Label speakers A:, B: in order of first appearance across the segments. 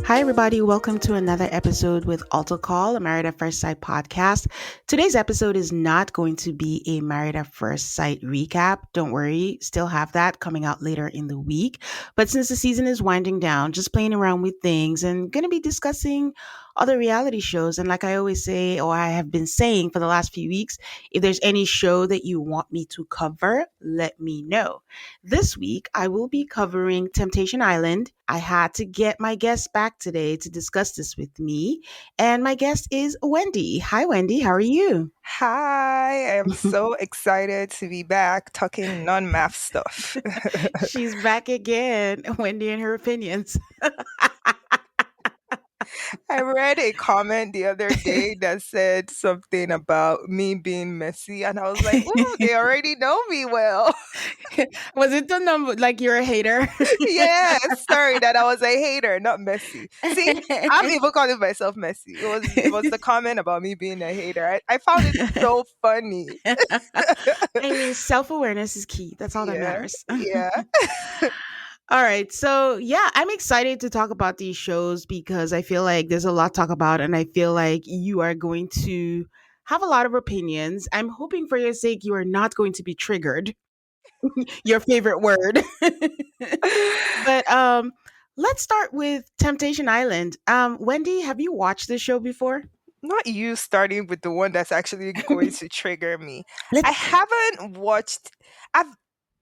A: Hi, everybody. Welcome to another episode with Alto Call, a Married at First Sight podcast. Today's episode is not going to be a Married at First Sight recap. Don't worry, still have that coming out later in the week. But since the season is winding down, just playing around with things and going to be discussing other reality shows. And like I always say, or I have been saying for the last few weeks, if there's any show that you want me to cover, let me know. This week, I will be covering Temptation Island. I had to get my guest back today to discuss this with me. And my guest is Wendy. Hi, Wendy. How are you?
B: Hi, I am so excited to be back talking non-math stuff.
A: She's back again. Wendy and her opinions.
B: I read a comment the other day that said something about me being messy, and I was like, "Oh, they already know me well."
A: Was it the number like you're a hater?
B: Yeah, sorry that I was a hater, not messy. See, I'm even calling myself messy. It was the comment about me being a hater. I found it so funny.
A: I mean, self awareness is key. That's all that
B: Yeah,
A: matters.
B: yeah.
A: All right. So, yeah, I'm excited to talk about these shows because I feel like there's a lot to talk about, and I feel like you are going to have a lot of opinions. I'm hoping for your sake you are not going to be triggered, your favorite word. But let's start with Temptation Island. Wendy, have you watched this show before?
B: Not you starting with the one that's actually going to trigger me. I
A: Let's
B: haven't watched I've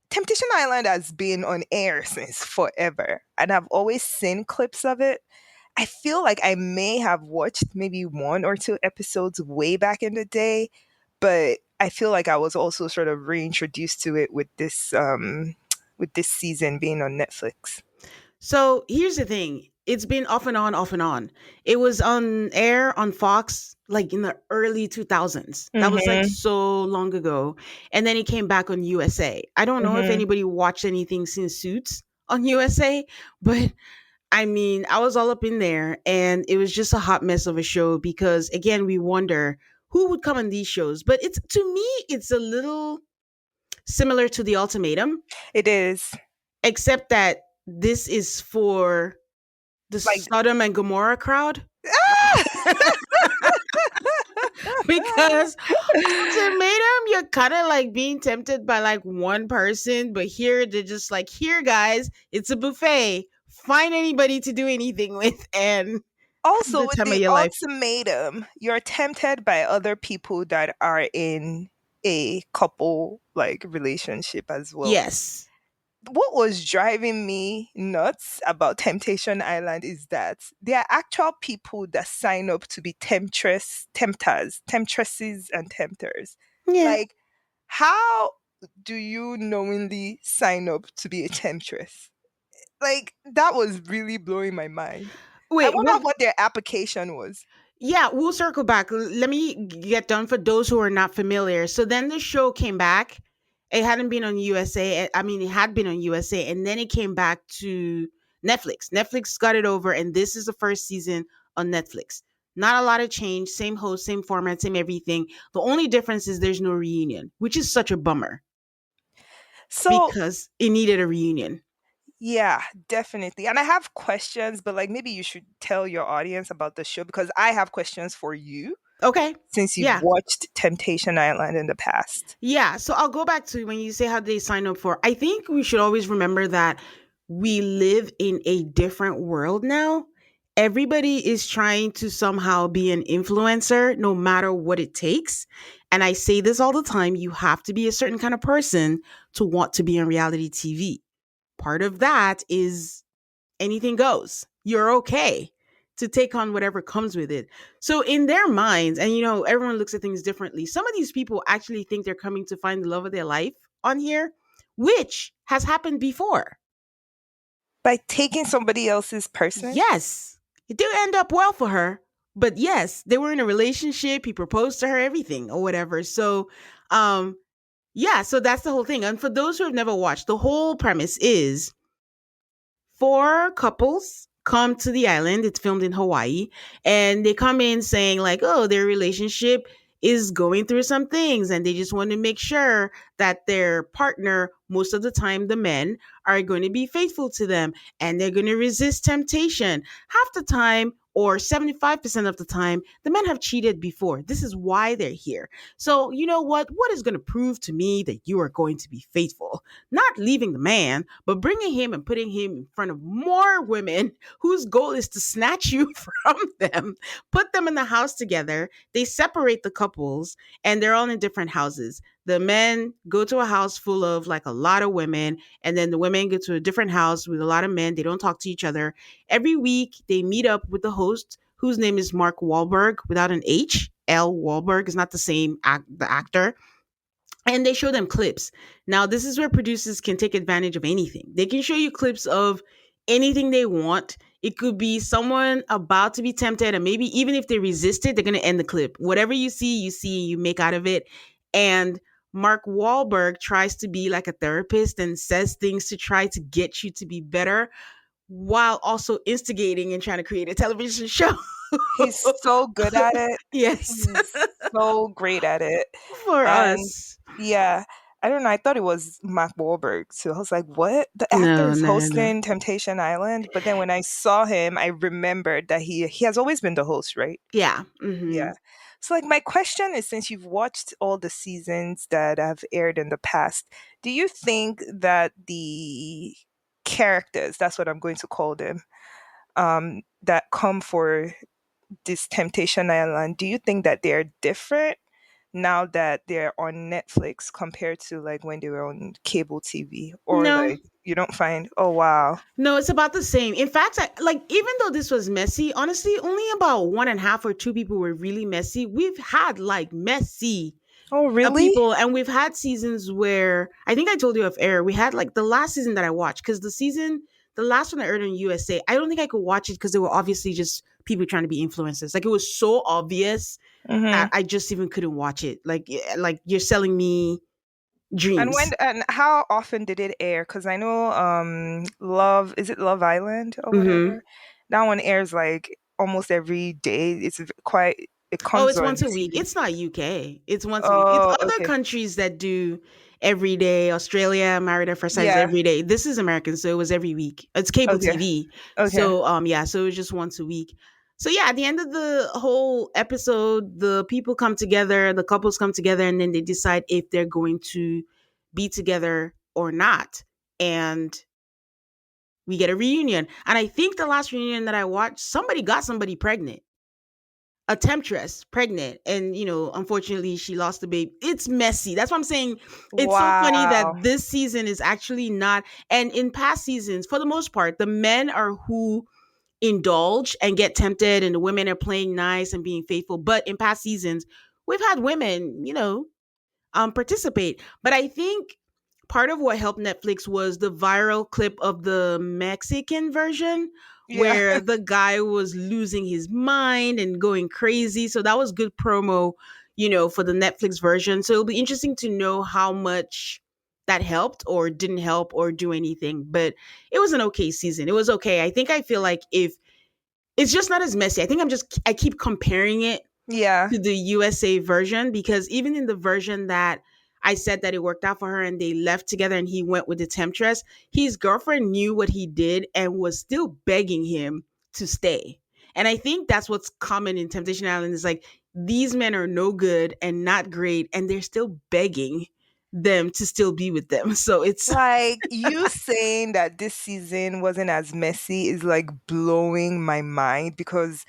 B: Temptation Island has been on air since forever and I've always seen clips of it. I feel like I may have watched maybe one or two episodes way back in the day, but I feel like I was also sort of reintroduced to it with this season being on Netflix.
A: So here's the thing. It's been off and on, off and on. It was on air on Fox like in the early 2000s. That was like
B: Mhm.
A: so long ago. And then it came back on USA. I don't know if
B: Mhm.
A: anybody watched anything since Suits on USA, but I mean, I was all up in there and it was just a hot mess of a show because again, we wonder who would come on these shows. But it's to me, it's a little similar to The Ultimatum,
B: It is.
A: except that this is for the
B: Like
A: Sodom and Gomorrah crowd
B: ah!
A: because ultimatum you're kind of like being tempted by like one person, but here they're just like, here guys, it's a buffet, find anybody to do anything with and have
B: Also,
A: the
B: with
A: time of
B: the
A: your life.
B: ultimatum, you're tempted by other people that are in a couple like relationship as well.
A: Yes.
B: What was driving me nuts about Temptation Island is that there are actual people that sign up to be temptresses, and tempters.
A: Yeah.
B: Like, how do you knowingly sign up to be a temptress? Like, that was really blowing my mind. I
A: Wait,
B: wonder
A: well,
B: what their application was.
A: yeah, we'll circle back. Let me get done for those who are not familiar. So then the show came back. It hadn't been on USA. I mean, it had been on USA, and then it came back to Netflix. Netflix got it over, and this is the first season on Netflix. Not a lot of change. Same host, same format, same everything. The only difference is there's no reunion, which is such a bummer
B: So,
A: because it needed a reunion.
B: yeah, definitely. And I have questions, but like maybe you should tell your audience about the show because I have questions for you
A: Okay.
B: since you've
A: Yeah.
B: watched Temptation Island in the past.
A: Yeah, so I'll go back to when you say how they sign up for. I think we should always remember that we live in a different world now. Everybody is trying to somehow be an influencer no matter what it takes. And I say this all the time, you have to be a certain kind of person to want to be on reality TV. Part of that is anything goes. You're okay to take on whatever comes with it. So in their minds, and everyone looks at things differently. Some of these people actually think they're coming to find the love of their life on here, which has happened before.
B: By taking somebody else's person?
A: Yes, it did end up well for her, but yes, they were in a relationship. He proposed to her, everything or whatever. So, yeah, so that's the whole thing. And for those who have never watched, the whole premise is four couples come to the island. It's filmed in Hawaii, and they come in saying like, "Oh, their relationship is going through some things and they just want to make sure that their partner, most of the time the men, are going to be faithful to them and they're going to resist temptation. Half the time, or 75% of the time, the men have cheated before. This is why they're here. So, you know what? What is going to prove to me that you are going to be faithful? Not leaving the man, but bringing him and putting him in front of more women whose goal is to snatch you from them, put them in the house together. They separate the couples and they're all in different houses. The men go to a house full of like a lot of women, and then the women go to a different house with a lot of men. They don't talk to each other. Every week, they meet up with the host, whose name is Mark Wahlberg without an H. L. Wahlberg is not the same the actor, and they show them clips. Now, this is where producers can take advantage of anything. They can show you clips of anything they want. It could be someone about to be tempted, and maybe even if they resist it, they're going to end the clip. Whatever you see, you make out of it. And Mark Wahlberg tries to be like a therapist and says things to try to get you to be better while also instigating and trying to create a television show.
B: He's so good at it.
A: Yes,
B: He's so great at it.
A: for
B: And
A: us.
B: yeah, I don't know. I thought it was Mark Wahlberg. So I was like, what? The actor
A: No,
B: is
A: no, no.
B: hosting Temptation Island? But then when I saw him, I remembered that he has always been the host, right?
A: Yeah.
B: Yeah.
A: Hmm.
B: So like my question is, since you've watched all the seasons that have aired in the past, do you think that the characters, that's what I'm going to call them, that come for this Temptation Island, do you think that they're different now that they're on Netflix compared to like when they were on cable TV? Or
A: No,
B: like you don't find, oh wow.
A: no, it's about the same. In fact, like even though this was messy, honestly, only about one and a half or two people were really messy. We've had like messy
B: Oh really?
A: people, and we've had seasons where I think I told you off air. We had like the last season that I watched because the last one I aired on USA, I don't think I could watch it because they were obviously just people trying to be influencers. Like it was so obvious that
B: Mm-hmm.
A: I just even couldn't watch it. Like you're selling me
B: And when
A: dreams.
B: and how often did it air? Because I know Love, is it Love Island or
A: Hmm.
B: whatever? That one airs like almost every day. Quite, it
A: Oh,
B: comes
A: it's
B: on
A: once a week.
B: TV.
A: It's not UK. It's once a week. It's
B: Oh,
A: other
B: okay.
A: countries that do every day. Australia, Married at First Sight is
B: Yeah.
A: every day. This is American, so it was every week. It's cable
B: Okay.
A: TV.
B: Okay.
A: So yeah, so it was just once a week. So yeah, at the end of the whole episode, the people come together, the couples come together, and then they decide if they're going to be together or not. And we get a reunion. And I think the last reunion that I watched, somebody got somebody pregnant, a temptress pregnant, and unfortunately she lost the baby. It's messy. That's what I'm saying. It's so funny that
B: Wow.
A: this season is actually not, and in past seasons for the most part the men are who indulge and get tempted and the women are playing nice and being faithful, but in past seasons we've had women participate. But I think part of what helped Netflix was the viral clip of the Mexican version
B: Yeah.
A: where the guy was losing his mind and going crazy. So that was good promo, for the Netflix version. So it'll be interesting to know how much that helped or didn't help or do anything. But it was an okay season. It was okay. I feel like if it's just not as messy. I keep comparing it
B: Yeah.
A: to the USA version because even in the version that I said that it worked out for her and they left together and he went with the temptress, his girlfriend knew what he did and was still begging him to stay. And I think that's what's common in Temptation Island is like these men are no good and not great and they're still begging them to still be with them. So it's
B: Like you saying that this season wasn't as messy is like blowing my mind because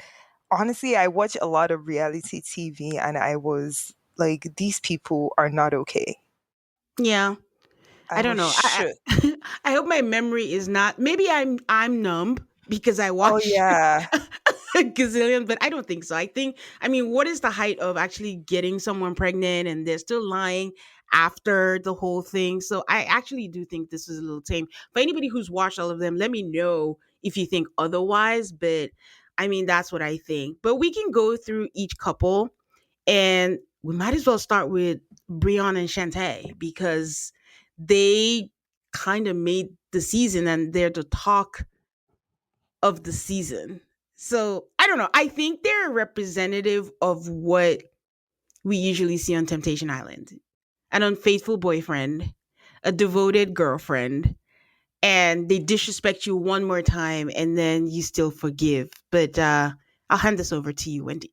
B: honestly, I watch a lot of reality TV and I was like, these people are not okay.
A: yeah.
B: I
A: I don't
B: was
A: know.
B: shook.
A: I hope my memory is not. Maybe I'm numb because I
B: Oh
A: watch
B: yeah.
A: a gazillion, but I don't think so. I mean, what is the height of actually getting someone pregnant and they're still lying after the whole thing? So I actually do think this is a little tame. For anybody who's watched all of them, let me know if you think otherwise. But I mean, that's what I think. But we can go through each couple and we might as well start with Brion and Shante because they kind of made the season and they're the talk of the season. So I don't know. I think they're a representative of what we usually see on Temptation Island: an unfaithful boyfriend, a devoted girlfriend, and they disrespect you one more time and then you still forgive. But I'll hand this over to you, Wendy.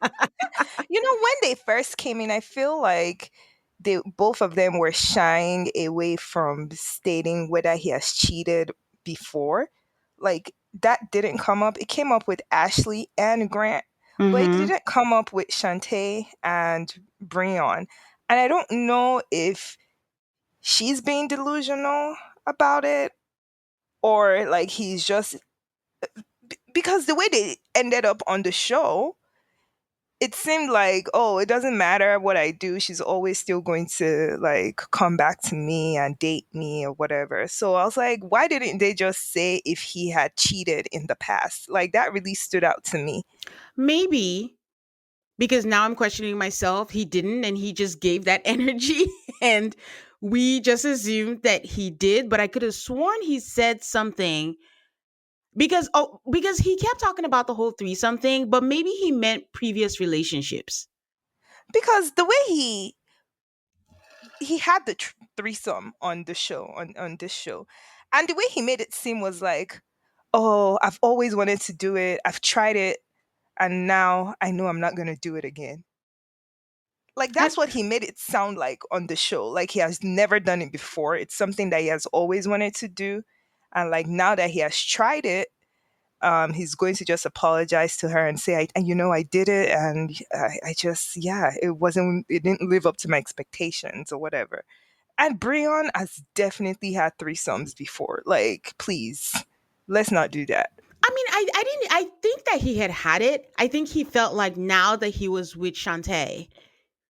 B: When they first came in, I feel like they both of them were shying away from stating whether he has cheated before. Like that didn't come up. It came up with Ashley and Grant, but it
A: Mm-hmm.
B: didn't come up with Shantae and Brion. And I don't know if she's being delusional about it, or like he's just because the way they ended up on the show, it seemed like, oh, it doesn't matter what I do, she's always still going to like come back to me and date me or whatever. So I was like, why didn't they just say if he had cheated in the past? Like that really stood out to me.
A: Maybe because now I'm questioning myself. He didn't, and he just gave that energy. And we just assumed that he did, but I could have sworn he said something because he kept talking about the whole threesome thing, but maybe he meant previous relationships.
B: Because the way he had the threesome on the show, on this show, and the way he made it seem was like, oh, I've always wanted to do it, I've tried it, and now I know I'm not going to do it again. Like
A: And
B: that's what he made it sound like on the show. Like he has never done it before. It's something that he has always wanted to do. And like now that he has tried it, he's going to just apologize to her and say, I did it. And I just, yeah, it didn't live up to my expectations or whatever. And Brion has definitely had threesomes before. Like, please, let's not do that.
A: I mean, I didn't. I think that he had it. I think he felt like now that he was with Shantae,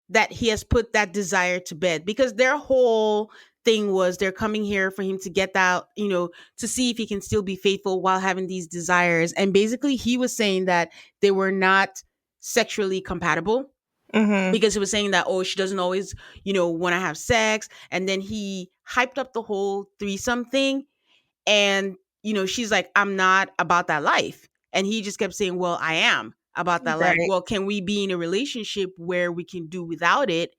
A: that he has put that desire to bed because their whole thing was they're coming here for him to get that, to see if he can still be faithful while having these desires. And basically, he was saying that they were not sexually compatible
B: Mm-hmm.
A: because he was saying that, oh, she doesn't always, want to have sex. And then he hyped up the whole threesome thing. And, she's like, I'm not about that life. And he just kept saying, well, I am about that life.
B: Right,
A: Well, can we be in a relationship where we can do without it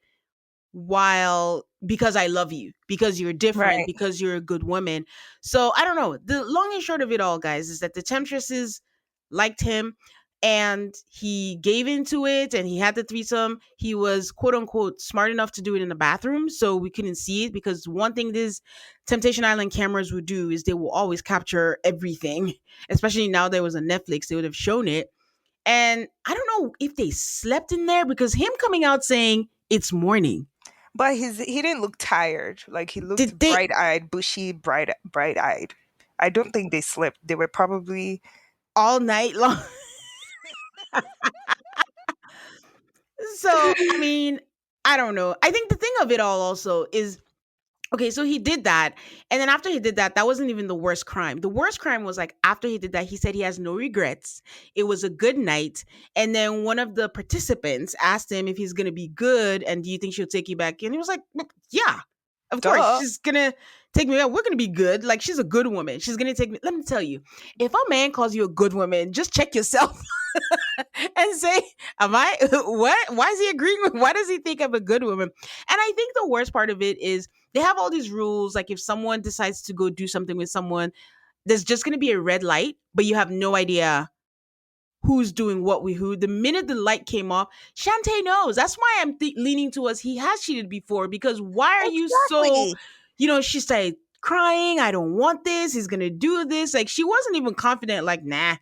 A: while because I love you, because you're different,
B: right.
A: because you're a good woman. So I don't know. The long and short of it all, guys, is that the temptresses liked him and he gave into it and he had the threesome. He was quote unquote smart enough to do it in the bathroom, so we couldn't see it because one thing these Temptation Island cameras would do is they will always capture everything. Especially now there was a Netflix, they would have shown it. And I don't know if they slept in there because him coming out saying it's morning.
B: But he didn't look tired. Like he
A: Did
B: looked
A: they
B: bright eyed, bushy, bright eyed. I don't think they slept. They were probably
A: all night long? So, I mean, I don't know. I think the thing of it all also is okay, so he did that. And then after he did that, that wasn't even the worst crime. The worst crime was like after he did that, he said he has no regrets. It was a good night. And then one of the participants asked him if he's going to be good and do you think she'll take you back? And he was like, yeah, of course.
B: duh.
A: She's going to take me back. We're going to be good. Like, she's a good woman. She's going to take me. Let me tell you, if a man calls you a good woman, just check yourself and say, am I, what? Why is he agreeing with, why does he think I'm a good woman? And I think the worst part of it is they have all these rules. Like if someone decides to go do something with someone, there's just going to be a red light, but you have no idea who's doing what with who. The minute the light came off, Shantae knows. That's why I'm leaning towards he has cheated before because why are you so,
B: Exactly.
A: she started crying. I don't want this. He's going to do this. Like she wasn't even confident, like, nah,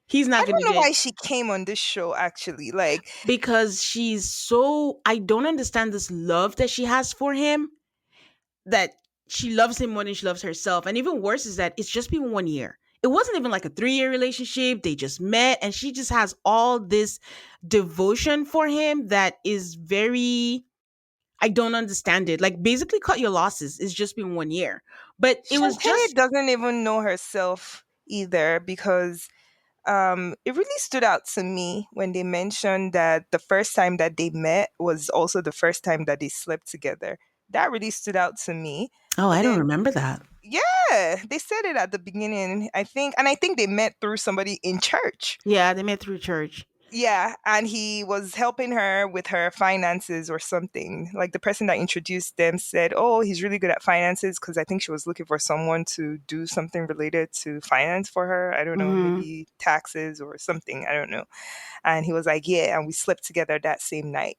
A: he's
B: I
A: not going to
B: don't know
A: get
B: why she came on this show actually. Like,
A: because she's so I don't understand this love that she has for him that she loves him more than she loves herself. And even worse is that it's just been 1 year. It wasn't even like a 3 year relationship. They just met and she just has all this devotion for him that is very I don't understand it. Like basically cut your losses. It's just been 1 year. But it was
B: Shantae
A: just
B: doesn't even know herself either because it really stood out to me when they mentioned that the first time that they met was also the first time that they slept together. That really stood out to me.
A: oh,
B: But
A: I don't
B: then,
A: remember that.
B: yeah, they said it at the beginning, I think, and I think they met through somebody in church.
A: Yeah, they met through church.
B: Yeah, and he was helping her with her finances or something. Like the person that introduced them said, "Oh, he's really good at finances," because I think she was looking for someone to do something related to finance for her. I don't know,
A: Hmm.
B: maybe taxes or something. I don't know. And he was like, "Yeah," and we slept together that same night.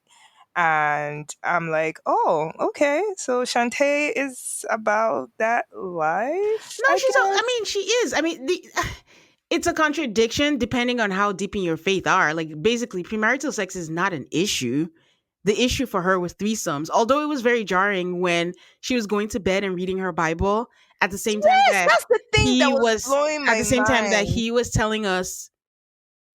B: And I'm like, "Oh, okay. So Shantae is about that life,
A: No,
B: I
A: she's. I
B: guess."
A: mean, she is. I mean, it's a contradiction depending on how deep in your faith are. Like, basically, premarital sex is not an issue. The issue for her was threesomes. Although it was very jarring when she was going to bed and reading her Bible at the same time
B: Yes,
A: that
B: that's the thing that
A: he
B: was
A: was
B: blowing
A: at
B: my
A: the same time that
B: mind.
A: he was telling us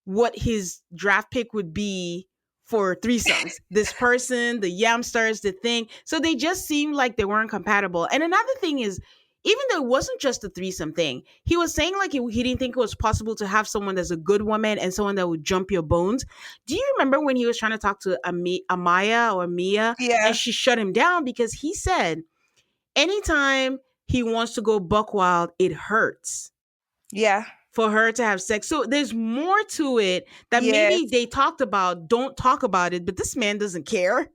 A: what his draft pick would be for threesomes. This person, the Yamsters, the thing. So they just seemed like they weren't compatible. And another thing is, even though it wasn't just a threesome thing, he was saying like he didn't think it was possible to have someone that's a good woman and someone that would jump your bones. Do you remember when he was trying to talk to Amaya or Mia and
B: Yeah,
A: she shut him down because he said anytime he wants to go buck wild, it hurts
B: yeah,
A: for her to have sex. So there's more to it that maybe
B: yes.
A: they talked about, don't talk about it, but this man doesn't care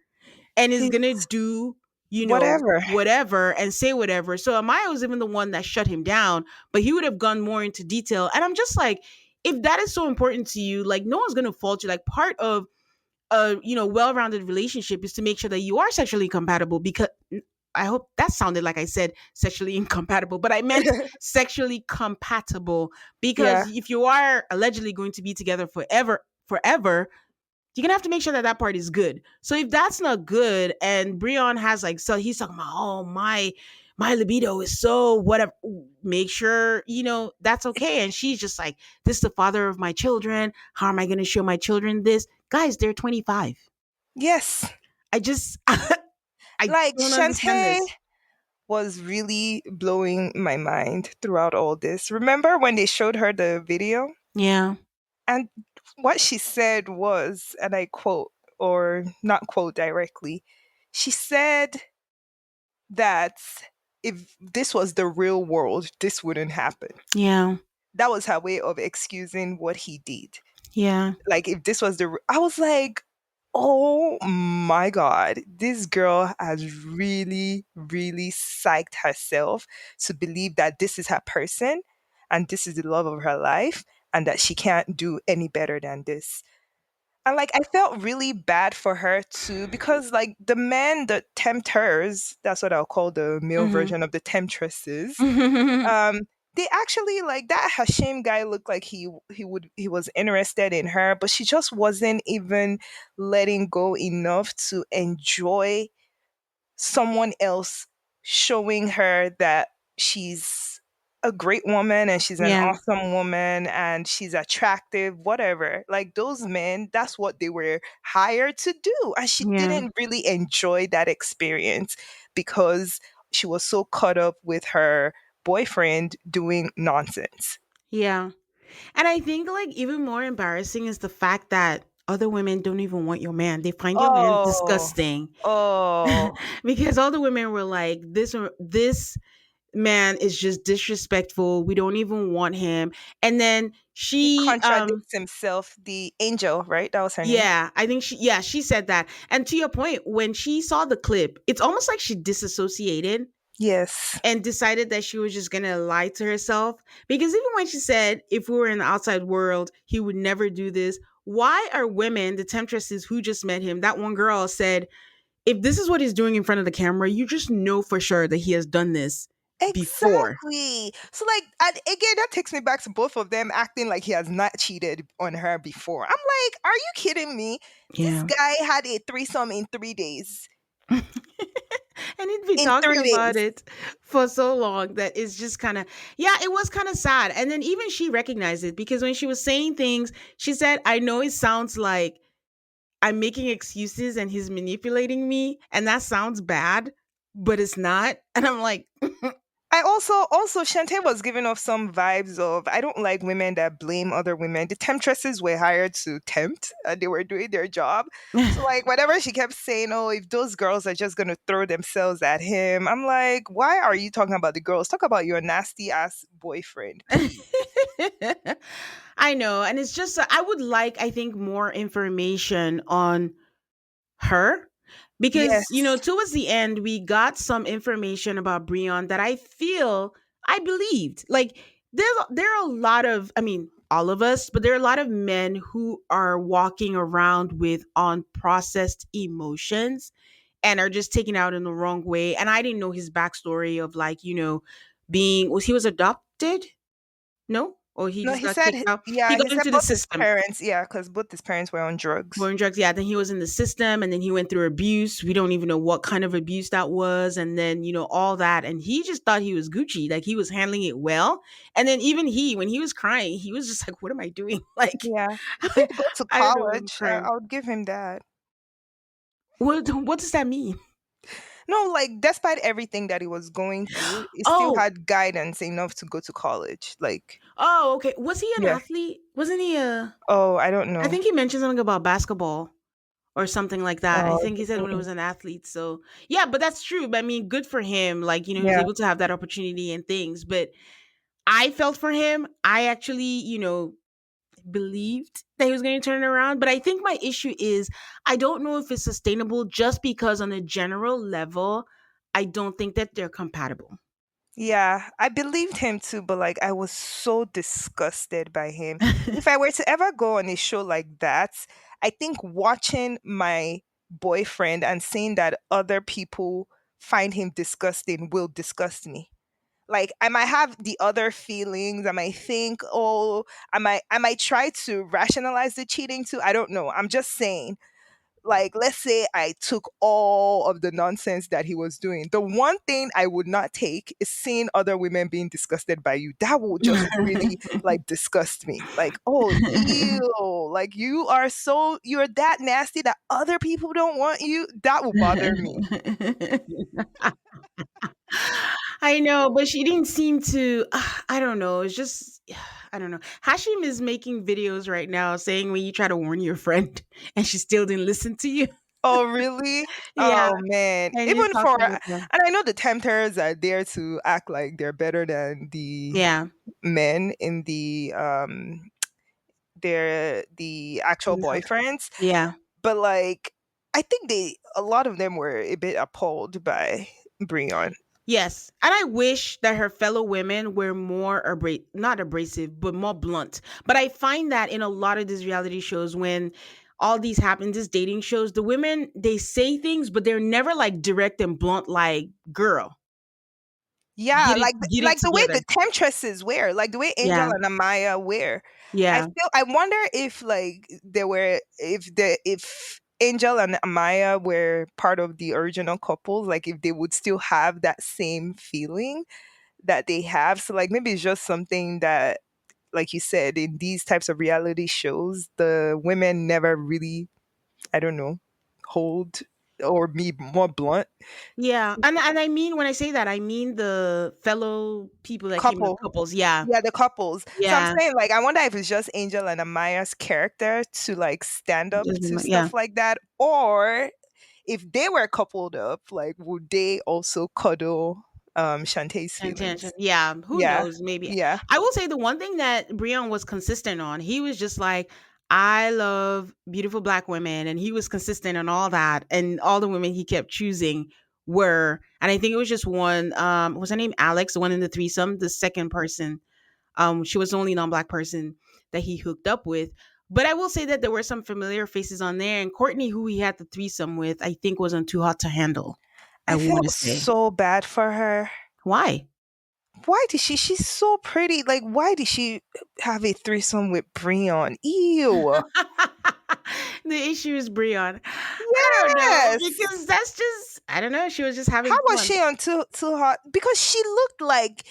A: and is
B: He,
A: gonna do,
B: whatever.
A: whatever and say whatever. So Amaya was even the one that shut him down, but he would have gone more into detail. And I'm just like, if that is so important to you, like no one's gonna fault you. Like part of a well-rounded relationship is to make sure that you are sexually compatible because I hope that sounded like I said sexually incompatible, but I meant sexually compatible
B: Yeah.
A: because if you are allegedly going to be together forever, you're gonna have to make sure that that part is good. So if that's not good, and Brion has like, so he's talking about, oh my libido is so whatever. Make sure that's okay. And she's just like, this is the father of my children. How am I gonna show my children this? Guys, they're 25.
B: Yes.
A: I just I
B: Like
A: don't understand
B: Shantae
A: this.
B: was really blowing my mind throughout all this. Remember when they showed her the video?
A: Yeah,
B: And what she said was, and I quote, or not quote directly, she said that if this was the real world, this wouldn't happen.
A: yeah,
B: That was her way of excusing what he did.
A: yeah,
B: Like if this was the I was like, "Oh my god, this girl has really really psyched herself to believe that this is her person and this is the love of her life and that she can't do any better than this." And like I felt really bad for her too because like the men, the tempters, that's what I'll call the male
A: hmm
B: version of the temptresses, um, they actually like that Hashim guy looked like he was interested in her, but she just wasn't even letting go enough to enjoy someone else showing her that she's a great woman and she's an
A: yeah,
B: awesome woman and she's attractive, whatever. Like those men, that's what they were hired to do. And she
A: yeah,
B: didn't really enjoy that experience because she was so caught up with her boyfriend doing nonsense.
A: yeah. And I think like even more embarrassing is the fact that other women don't even want your man. They find your man
B: Oh,
A: disgusting
B: oh,
A: because all the women were like, this man is just disrespectful. We don't even want him. And then
B: he
A: she
B: contradicts himself. The angel, right? That was her name.
A: yeah, I think she said that. And to your point, when she saw the clip, it's almost like she disassociated
B: Yes.
A: and decided that she was just gonna lie to herself. Because even when she said, if we were in the outside world, he would never do this. Why are women, the temptresses who just met him, that one girl said, if this is what he's doing in front of the camera, you just know for sure that he has done this before.
B: Exactly. So like and again that takes me back to both of them acting like he has not cheated on her before. I'm like, are you kidding me? This
A: Yeah.
B: guy had a threesome in 3 days.
A: And he'd be
B: In
A: talking
B: three
A: about
B: days.
A: it for so long that it's just kind of, yeah, it was kind of sad. And then even she recognized it because when she was saying things, she said, I know it sounds like I'm making excuses and he's manipulating me. And that sounds bad, but it's not. And I'm like,
B: I also Shantae was giving off some vibes of I don't like women that blame other women. The temptresses were hired to tempt and they were doing their job. So like whenever she kept saying, "Oh, if those girls are just gonna throw themselves at him," I'm like, why are you talking about the girls? Talk about your nasty ass boyfriend, please.
A: I know, and it's just I would like I think more information on her because
B: Yes.
A: towards the end we got some information about Brion that I feel I believed. Like there are a lot of, I mean, all of us, but there are a lot of men who are walking around with unprocessed emotions and are just taken out in the wrong way. And I didn't know his backstory of, like, being, was he was adopted? No? Or he
B: No,
A: just
B: he
A: got
B: said,
A: kicked out? He
B: yeah,
A: got
B: he said
A: into the
B: both his
A: system.
B: parents, yeah, because both his parents were on drugs.
A: War and drugs, yeah. Then he was in the system, and then he went through abuse. We don't even know what kind of abuse that was, and then all that. And he just thought he was Gucci, like he was handling it well. And then even when he was crying, he was just like, "What am I doing?" Like,
B: Yeah. He did go to
A: I don't know, I'm
B: college.
A: crying.
B: I would give him that.
A: What does that mean?
B: No, like despite everything that he was going through, he still
A: Oh,
B: had guidance enough to go to college. Like,
A: oh, okay. Was he an
B: yeah.
A: athlete? Wasn't he a?
B: Oh, I don't
A: I
B: know.
A: think he mentioned something about basketball or something like that. I
B: Oh,
A: think he said when he was an athlete. So yeah, but that's true. But I mean, good for him. Like, he was
B: yeah.
A: able to have that opportunity and things. But I felt for him. I actually, believed that he was going to turn it around. But I think my issue is I don't know if it's sustainable just because on a general level, I don't think that they're compatible.
B: Yeah, I believed him too, but like I was so disgusted by him. If I were to ever go on a show like that, I think watching my boyfriend and seeing that other people find him disgusting will disgust me. Like I might have the other feelings. I might think, oh, I might try to rationalize the cheating too. I don't know. I'm just saying, like, let's say I took all of the nonsense that he was doing. The one thing I would not take is seeing other women being disgusted by you. That will just really like disgust me. Like, oh, ew, like you're that nasty that other people don't want you. That will bother me.
A: I know, but she didn't seem to. I don't know. It's just, I don't know. Hashim is making videos right now saying when you try to warn your friend and she still didn't listen to you.
B: Oh, really?
A: Yeah,
B: Oh man.
A: and you're
B: Even for
A: talking
B: and
A: about them.
B: I know the tempters are there to act like they're better than the
A: Yeah,
B: men in the actual
A: no,
B: boyfriends,
A: yeah.
B: but like I think a lot of them were a bit appalled by Brion.
A: Yes, and I wish that her fellow women were more not abrasive, but more blunt. But I find that in a lot of these reality shows, when all these happen, these dating shows, the women they say things, but they're never like direct and blunt. Like, girl,
B: Yeah,
A: get it
B: like the way
A: together.
B: the temptresses wear, like the way Angel
A: Yeah,
B: and Amaya wear.
A: yeah.
B: I wonder if like if Angel and Amaya were part of the original couples, like if they would still have that same feeling that they have. So like maybe it's just something that, like you said, in these types of reality shows, the women never really, I don't know, hold or be more blunt.
A: Yeah, and I mean when I say that, I mean the fellow people that came in the
B: Couple.
A: couples. Yeah,
B: Yeah, the couples. So I'm
A: yeah,
B: saying, like, I wonder if it's just Angel and Amaya's character to like stand up to
A: yeah.
B: stuff like that, or if they were coupled up, like, would they also cuddle Shantae's
A: Intention.
B: feelings?
A: Yeah, who
B: Yeah,
A: knows? Maybe.
B: yeah,
A: I will say the one thing that Brion was consistent on, he was just like, I love beautiful black women. And he was consistent on all that. And all the women he kept choosing were, and I think it was just one, was her name Alex, the one in the threesome, the second person. She was the only non black person that he hooked up with. But I will say that there were some familiar faces on there. And Courtney, who he had the threesome with, I think was on Too Hot to Handle. I
B: I
A: want to
B: felt
A: say.
B: so bad for her.
A: Why?
B: Why did she's so pretty, like why did she have a threesome with Brion? Ew.
A: The issue is Brion. I don't know
B: Yes.
A: because that's just I don't know. She was just
B: How
A: having
B: was
A: fun.
B: she on too hot? Because she looked like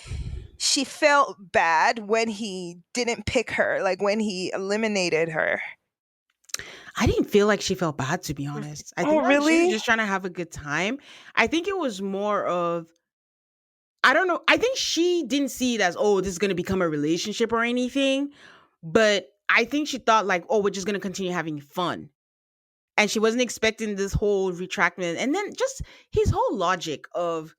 B: she felt bad when he didn't pick her, like when he eliminated her.
A: I didn't feel like she felt bad, to be honest. I
B: Oh,
A: think like she was
B: really?
A: just trying to have a good time. I think it was more of I don't know. I think she didn't see it as, oh, this is going to become a relationship or anything. But I think she thought, like, oh, we're just going to continue having fun. And she wasn't expecting this whole retractment. And then just his whole logic of,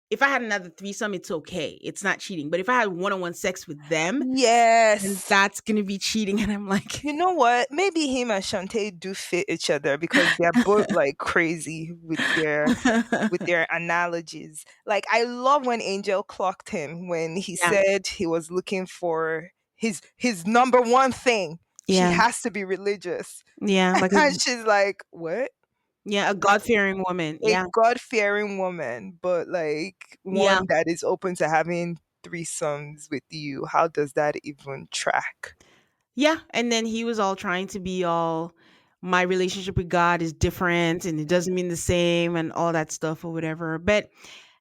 A: if I had another threesome, it's okay. It's not cheating. But if I had one on one sex with them, then
B: Yes.
A: that's going to be cheating. And I'm like,
B: You know what? Maybe him and Shantae do fit each other because they're both like crazy with their analogies. Like I love when Angel clocked him when he
A: yeah,
B: said he was looking for his number one thing. She
A: yeah,
B: has to be religious.
A: yeah. Like a,
B: And she's like, "What?"
A: yeah, a God fearing woman.
B: A
A: Yeah,
B: God-fearing woman, but like
A: yeah.
B: one that is open to having threesomes with you. How does that even track?
A: Yeah, and then he was all trying to be all, my relationship with God is different and it doesn't mean the same and all that stuff or whatever. But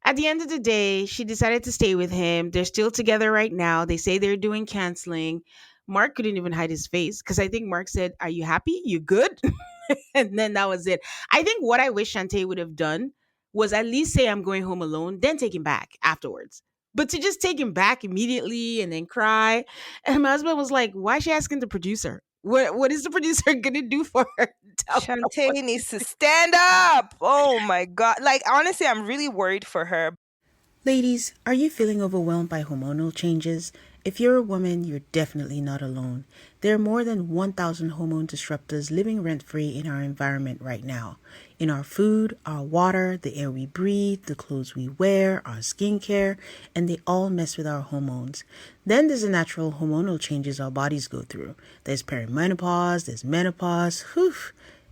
A: at the end of the day, she decided to stay with him. They're still together right now. They say they're doing canceling. Mark couldn't even hide his face because I think Mark said, "Are you happy? You good?" And then that was it. I think what I wish Shantae would have done was at least say, "I'm going home alone," then take him back afterwards. But to just take him back immediately and then cry, and my husband was like, "Why is she asking the producer? What is the producer gonna do for her? Tell her
B: Shantae
A: what
B: needs to stand up. Oh my god. Like honestly, I'm really worried for her.
A: Ladies, are you feeling overwhelmed by hormonal changes? If you're a woman, you're definitely not alone. There are more than 1,000 hormone disruptors living rent free in our environment right now. In our food, our water, the air we breathe, the clothes we wear, our skincare, and they all mess with our hormones. Then there's the natural hormonal changes our bodies go through. There's perimenopause, there's menopause. Whew,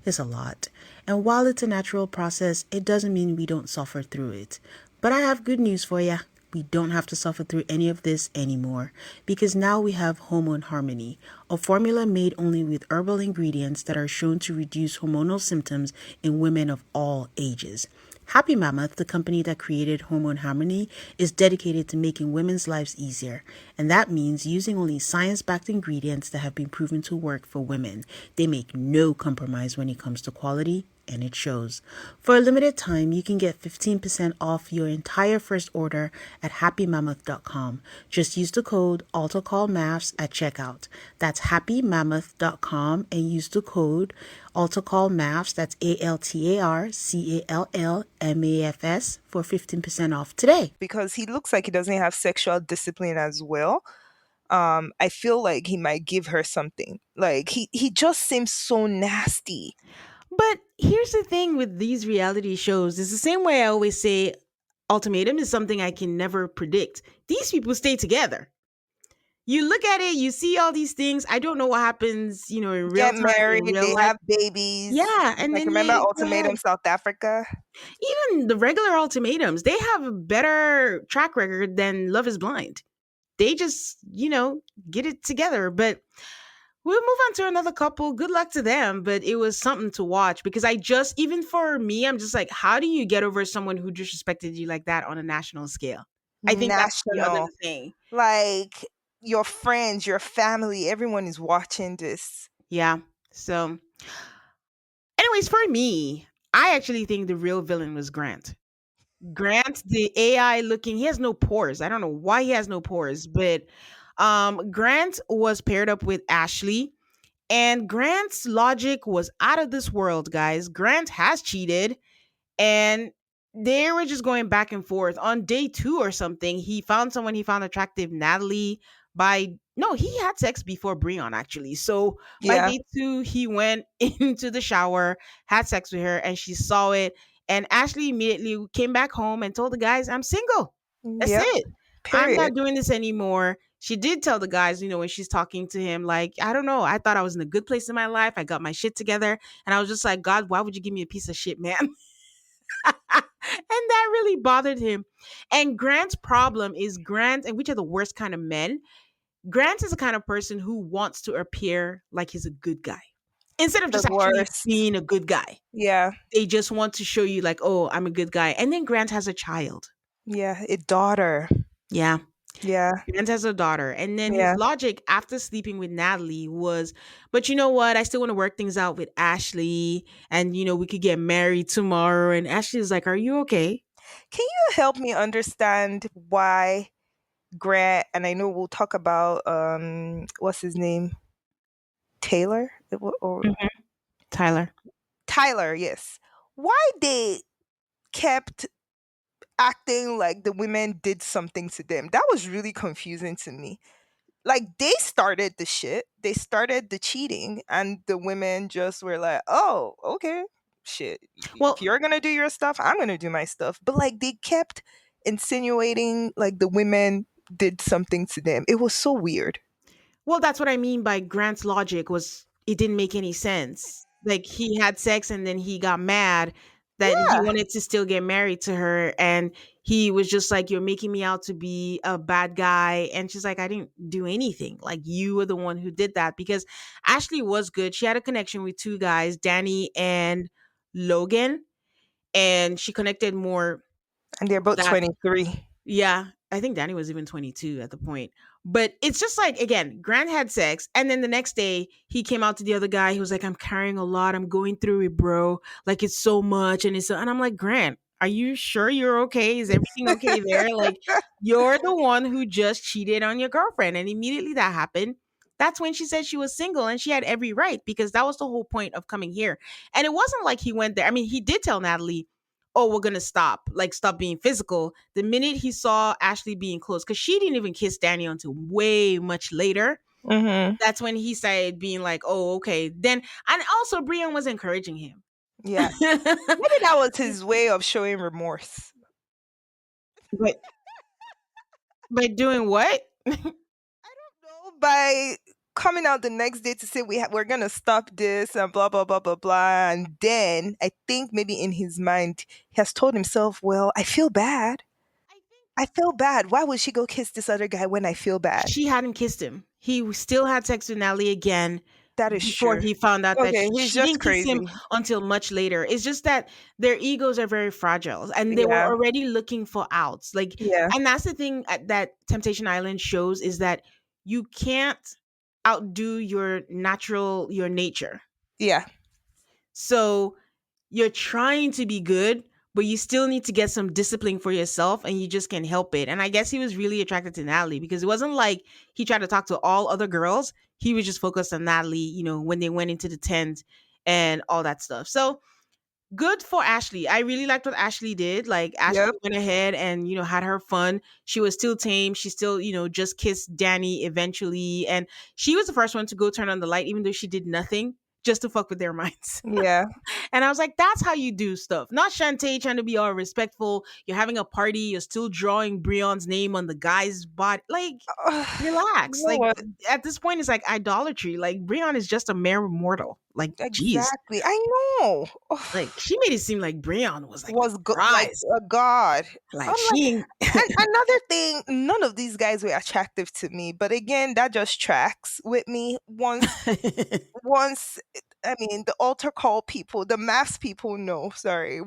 A: it's a lot. And while it's a natural process, it doesn't mean we don't suffer through it. But I have good news for you. We don't have to suffer through any of this anymore because now we have Hormone Harmony, a formula made only with herbal ingredients that are shown to reduce hormonal symptoms in women of all ages. Happy Mammoth, the company that created Hormone Harmony, is dedicated to making women's lives easier, and that means using only science-backed ingredients that have been proven to work for women. They make no compromise when it comes to quality, and it shows. For a limited time, you can get 15% off your entire first order at happymammoth.com. Just use the code AltaCallMaths at checkout. That's happymammoth.com and use the code AltaCallMaths, that's AltaCallMaths for 15% off today.
B: Because he looks like he doesn't have sexual discipline as well. I feel like he might give her something. Like he just seems so nasty.
A: But here's the thing with these reality shows, it's the same way I always say ultimatum is something I can never predict. These people stay together. You look at it, you see all these things. I don't know what happens, in real
B: Get
A: time, in
B: married,
A: real
B: they
A: life.
B: have babies.
A: Yeah, and
B: Like
A: then
B: remember
A: they go ahead.
B: Ultimatum South Africa?
A: Even the regular ultimatums, they have a better track record than Love is Blind. They just, get it together. But we'll move on to another couple. Good luck to them. But it was something to watch because even for me, I'm just like, how do you get over someone who disrespected you like that on a national scale? I think that's the other
B: National.
A: thing.
B: Like your friends, your family, everyone is watching this.
A: Yeah. So, anyways, for me, I actually think the real villain was Grant. Grant, the AI looking, he has no pores. I don't know why he has no pores, but Grant was paired up with Ashley, and Grant's logic was out of this world, guys. Grant has cheated, and they were just going back and forth. On day two or something, he found someone he found attractive, Natalie. By no, he had sex before Brion actually. So by
B: Yeah.
A: day two, he went into the shower, had sex with her, and she saw it. And Ashley immediately came back home and told the guys, "I'm single. That's
B: Yep.
A: it. I'm
B: Period.
A: not doing this anymore." She did tell the guys, when she's talking to him, like, I don't know. I thought I was in a good place in my life. I got my shit together. And I was just like, God, why would you give me a piece of shit, man? And that really bothered him. And Grant's problem is Grant, and which are the worst kind of men. Grant is the kind of person who wants to appear like he's a good guy instead of
B: The
A: just actually
B: worst.
A: being a good guy.
B: Yeah.
A: They just want to show you, like, oh, I'm a good guy. And then Grant has a child.
B: Yeah. A daughter.
A: Yeah.
B: Yeah.
A: Grant has a daughter. And then his
B: Yeah.
A: logic after sleeping with Natalie was, but you know what? I still want to work things out with Ashley. And, we could get married tomorrow. And Ashley's like, are you okay?
B: Can you help me understand why Grant, and I know we'll talk about what's his name? Taylor? Or
A: Mhm. Tyler.
B: Tyler, yes. Why they kept acting like the women did something to them. That was really confusing to me. Like they started the shit, they started the cheating, and the women just were like, "Oh, okay, shit. If
A: Well,
B: you're gonna do your stuff, I'm gonna do my stuff." But like they kept insinuating like the women did something to them. It was so weird.
A: Well, that's what I mean by Grant's logic was it didn't make any sense. Like he had sex and then he got mad that he
B: Yeah.
A: wanted to still get married to her and he was just like you're making me out to be a bad guy and she's like I didn't do anything. Like you were the one who did that because Ashley was good. She had a connection with two guys, Danny and Logan, and she connected more
B: And they're
A: with
B: both
A: that.
B: 23.
A: Yeah, I think Danny was even 22 at the point. But it's just like again, Grant had sex, and then the next day he came out to the other guy. He was like, "I'm carrying a lot. I'm going through it, bro. Like it's so much." And I'm like, Grant, are you sure you're okay? Is everything okay there? Like you're the one who just cheated on your girlfriend, and immediately that happened. That's when she said she was single, and she had every right because that was the whole point of coming here. And it wasn't like he went there. I mean, he did tell Natalie, oh, we're gonna stop, like stop being physical. The minute he saw Ashley being close, because she didn't even kiss Danny until way much later.
B: Mhm.
A: That's when he started being like, oh, okay. Then and also Brian was encouraging him.
B: Yeah. Maybe that was his way of showing remorse.
A: but by doing what?
B: No, by coming out the next day to say we're gonna stop this and blah blah blah blah blah, and then I think maybe in his mind he has told himself, "Well, I feel bad.
A: I think
B: I feel bad. Why would she go kiss this other guy when I feel bad?"
A: she hadn't kissed him. He still had sex with Natalie again
B: That is
A: before
B: true.
A: he found out that
B: Okay, he's
A: she
B: just
A: didn't kiss him
B: crazy.
A: until much later. It's just that their egos are very fragile and they were
B: Yeah,
A: already looking for outs. Like,
B: yeah,
A: and that's the thing that Temptation Island shows is that you can't outdo your nature.
B: yeah,
A: So you're trying to be good, but you still need to get some discipline for yourself and you just can't help it. And I guess he was really attracted to Natalie because it wasn't like he tried to talk to all other girls. He was just focused on Natalie, when they went into the tent and all that stuff. So good for Ashley. I really liked what Ashley did. Like Ashley
B: yep,
A: went ahead and, had her fun. She was still tame. She still, just kissed Danny eventually. And she was the first one to go turn on the light, even though she did nothing just to fuck with their minds.
B: yeah.
A: And I was like, that's how you do stuff. Not Shantae trying to be all respectful. You're having a party, you're still drawing Brion's name on the guy's body. Like,
B: You
A: relax.
B: know
A: Like
B: what?
A: at this point, it's like idolatry. Like Brion is just a mere mortal. Like, geez.
B: Exactly. I know.
A: Like she made it seem like Brion was like the
B: Like
A: prize.
B: a god.
A: Like
B: I'm like,
A: she ain't
B: and another thing, none of these guys were attractive to me. But again, that just tracks with me. Once I mean the altar call people, the maths people know, sorry.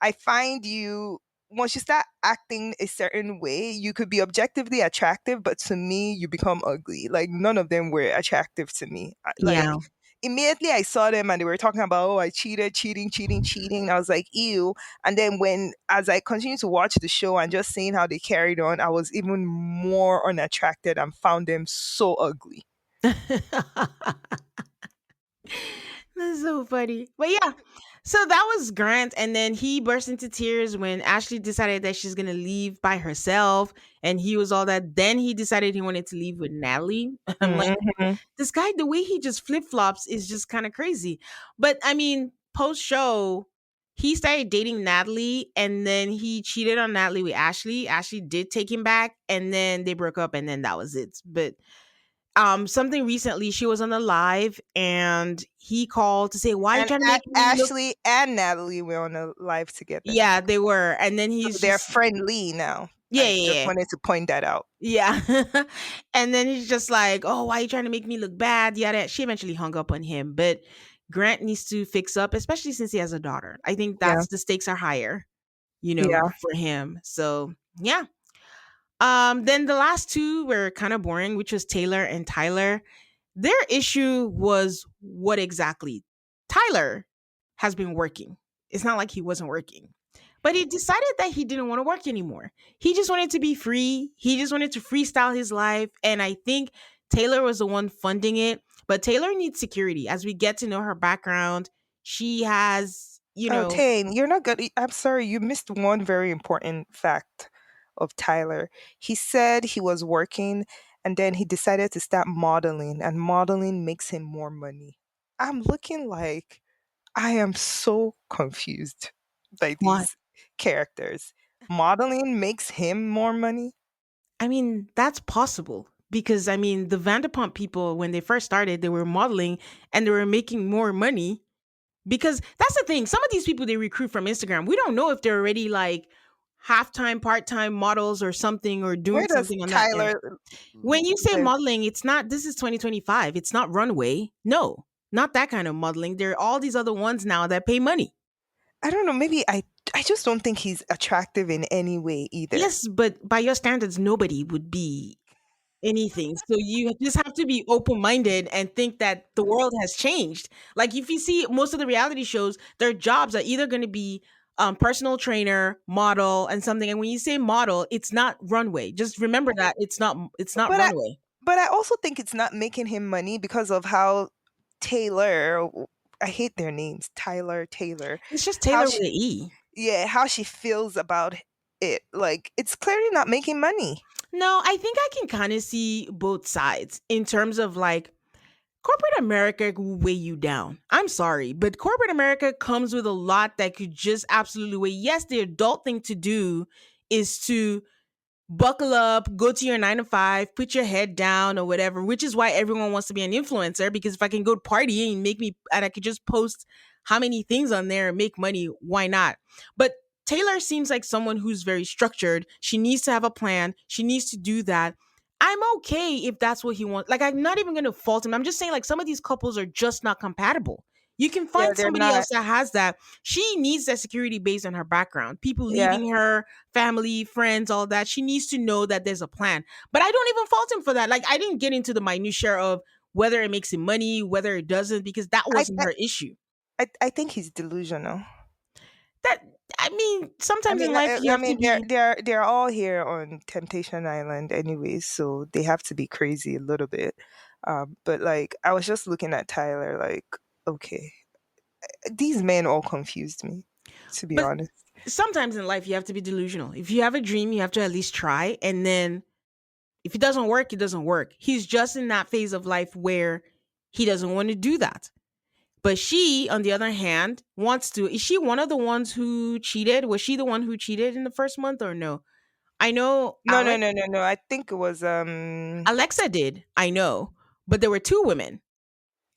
B: I find you once you start acting a certain way, you could be objectively attractive, but to me, you become ugly. Like none of them were attractive to me. Like
A: yeah.
B: immediately I saw them and they were talking about, oh, I cheated, cheating, cheating, cheating. I was like, ew. And then as I continued to watch the show and just seeing how they carried on, I was even more unattracted and found them so ugly.
A: That's so funny. But yeah, so that was Grant. And then he burst into tears when Ashley decided that she's going to leave by herself. And he was all that. Then he decided he wanted to leave with Natalie. I'm like,
B: Hmm.
A: this guy, the way he just flip flops is just kind of crazy. But I mean, post show, he started dating Natalie and then he cheated on Natalie with Ashley. Ashley did take him back and then they broke up and then that was it. But something recently she was on a live and he called to say why are you
B: And
A: trying to make me look.
B: Ashley and Natalie were on a live together.
A: Yeah, they were. And then
B: So
A: he's
B: they're
A: just
B: friendly now.
A: yeah,
B: I just
A: yeah,
B: wanted to point that out.
A: yeah. Yeah. And then he's just like, oh, why are you trying to make me look bad? Yeah, she eventually hung up on him. But Grant needs to fix up, especially since he has a daughter. I think
B: Yeah.
A: that's the stakes are higher,
B: Yeah.
A: for him. So yeah. Then the last two were kind of boring, which was Taylor and Tyler. Their issue was what exactly? Tyler has been working. It's not like he wasn't working. But he decided that he didn't want to work anymore. He just wanted to be free. He just wanted to freestyle his life. And I think Taylor was the one funding it. But Taylor needs security. As we get to know her background, she has,
B: Oh, Tane, you're not good. I'm sorry, you missed one very important fact of Tyler. He said he was working and then he decided to start modeling, and modeling makes him more money. I'm looking like I am so confused by
A: what?
B: these characters. Modeling makes him more money?
A: I mean, that's possible because I mean, the Vanderpump people, when they first started, they were modeling and they were making more money because that's the thing. Some of these people they recruit from Instagram, we don't know if they're already like half time, part time models or something or doing
B: Where does
A: something on that end.
B: Tyler
A: When you say
B: live?
A: modeling, it's not, this is 2025. It's not runway. No, not that kind of modeling. There are all these other ones now that pay money.
B: I don't know, maybe I just don't think he's attractive in any way either.
A: Yes, but by your standards, nobody would be anything. So you just have to be open minded and think that the world has changed. Like if you see most of the reality shows, their jobs are either going to be personal trainer, model, and something. And when you say model, it's not runway. Just remember that it's not
B: But I
A: runway.
B: but I also think it's not making him money because of how Taylor, I hate their names, Tyler, Taylor,
A: It's just
B: how
A: Taylor with
B: she,
A: an E.
B: yeah, how she feels about it. Like it's clearly not making money.
A: No, I think I can kind of see both sides in terms of like corporate America will weigh you down. I'm sorry, but corporate America comes with a lot that could just absolutely weigh. Yes, the adult thing to do is to buckle up, go to your 9 to 5, put your head down or whatever, which is why everyone wants to be an influencer because if I can go party and make me, and I could just post how many things on there and make money, why not? But Taylor seems like someone who's very structured. She needs to have a plan. She needs to do that. I'm okay if that's what he wants. Like, I'm not even going to fault him. I'm just saying, like, some of these couples are just not compatible. You can
B: Yeah,
A: find
B: they're
A: somebody
B: not.
A: else that has that. She needs that security based on her background. People
B: Yeah.
A: leaving her, family, friends, all that. She needs to know that there's a plan. But I don't even fault him for that. Like I didn't get into the minutiae of whether it makes him money, whether it doesn't, because that
B: I
A: wasn't
B: I,
A: her issue.
B: I think he's delusional.
A: That I mean,
B: I
A: sometimes
B: mean,
A: in life you
B: I
A: have to
B: mean, they're
A: be.
B: they're they're all here on Temptation Island, anyways, so they have to be crazy a little bit. But like, I was just looking at Tyler, like, okay, these men all confused me, to be
A: But
B: honest.
A: sometimes in life you have to be delusional. If you have a dream, you have to at least try, and then if it doesn't work, it doesn't work. He's just in that phase of life where he doesn't want to do that. But she, on the other hand, wants to. Is she one of the ones who cheated? Was she the one who cheated in the first month or no? I know
B: No, no, no, no, no. I think it was
A: Alexa did. I know. But there were two women.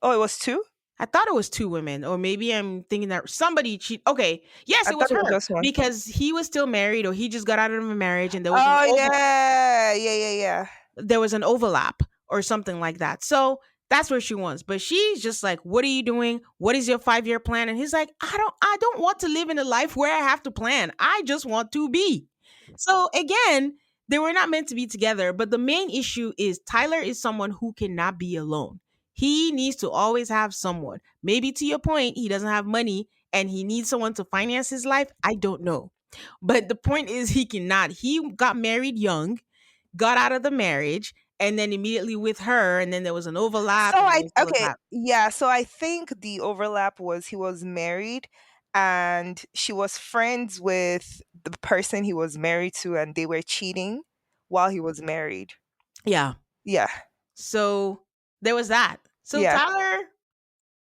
B: oh, it was two?
A: I thought it was two women, or maybe I'm thinking that somebody cheat. Okay, yes,
B: I
A: it was
B: thought it was
A: her
B: just one.
A: because he was still married, or he just got out of a marriage, and
B: Oh yeah, yeah, yeah, yeah.
A: there was an overlap or something like that. So that's where she wants. But she's just like, what are you doing? What is your 5 year plan? And he's like, I don't want to live in a life where I have to plan. I just want to be. So again, they were not meant to be together. But the main issue is Tyler is someone who cannot be alone. He needs to always have someone. Maybe to your point, he doesn't have money and he needs someone to finance his life. I don't know. But the point is, he cannot. He got married young, got out of the marriage, and then immediately with her, and then there was an
B: So
A: overlap, and
B: I
A: there was all of
B: okay,
A: that.
B: yeah. So I think the overlap was he was married, and she was friends with the person he was married to, and they were cheating while he was married.
A: Yeah.
B: Yeah,
A: So there was that. So
B: yeah,
A: Tyler